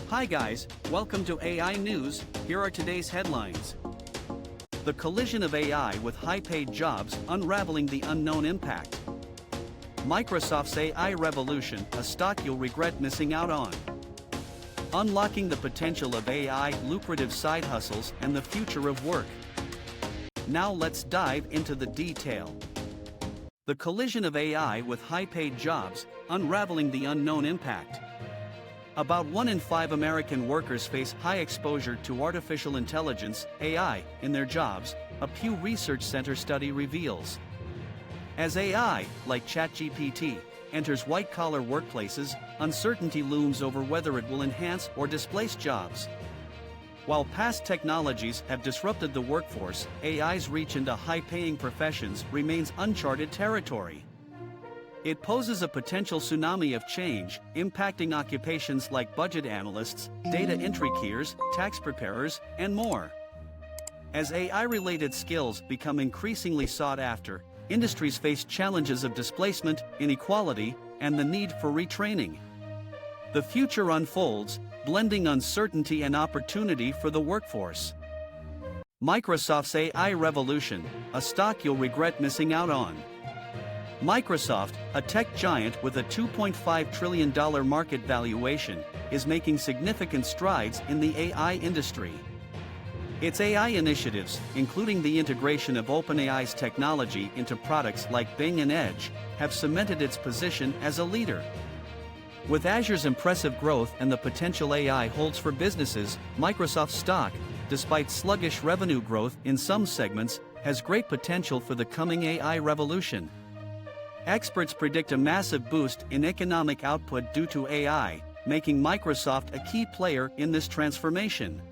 Hi guys, welcome to AI News. Here are today's headlines. The collision of AI with high-paid jobs, unraveling the unknown impact. Microsoft's AI revolution, a stock you'll regret missing out on. Unlocking the potential of AI, lucrative side hustles, and the future of work. Now let's dive into the detail. The collision of AI with high-paid jobs, unraveling the unknown impact. About 1 in 5 American workers face high exposure to artificial intelligence, AI, in their jobs, a Pew Research Center study reveals. As AI, like ChatGPT, enters white-collar workplaces, uncertainty looms over whether it will enhance or displace jobs. While past technologies have disrupted the workforce, AI's reach into high-paying professions remains uncharted territory. It poses a potential tsunami of change, impacting occupations like budget analysts, data entry keyers, tax preparers, and more. As AI-related skills become increasingly sought after, industries face challenges of displacement, inequality, and the need for retraining. The future unfolds, blending uncertainty and opportunity for the workforce. Microsoft's AI revolution, a stock you'll regret missing out on. Microsoft, a tech giant with a $2.5 trillion market valuation, is making significant strides in the AI industry. Its AI initiatives, including the integration of OpenAI's technology into products like Bing and Edge, have cemented its position as a leader. With Azure's impressive growth and the potential AI holds for businesses, Microsoft's stock, despite sluggish revenue growth in some segments, has great potential for the coming AI revolution. Experts predict a massive boost in economic output due to AI, making Microsoft a key player in this transformation.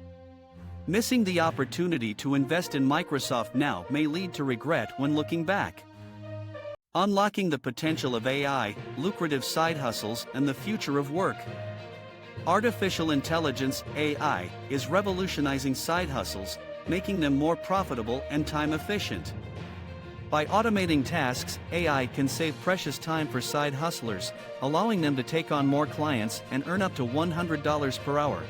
Missing the opportunity to invest in Microsoft now may lead to regret when looking back. Unlocking the potential of AI, lucrative side hustles, and the future of work. Artificial intelligence, AI, is revolutionizing side hustles, making them more profitable and time-efficient. By automating tasks, AI can save precious time for side hustlers, allowing them to take on more clients and earn up to $100 per hour.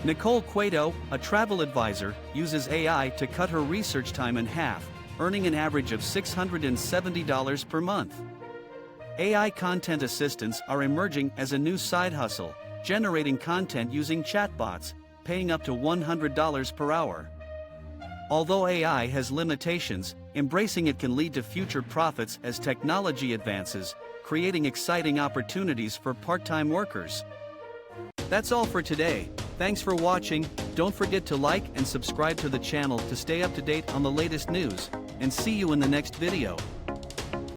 Nicole Cueto, a travel advisor, uses AI to cut her research time in half, earning an average of $670 per month. AI content assistants are emerging as a new side hustle, generating content using chatbots, paying up to $100 per hour. Although AI has limitations, embracing it can lead to future profits as technology advances, creating exciting opportunities for part-time workers. That's all for today. Thanks for watching. Don't forget to like and subscribe to the channel to stay up to date on the latest news, and see you in the next video.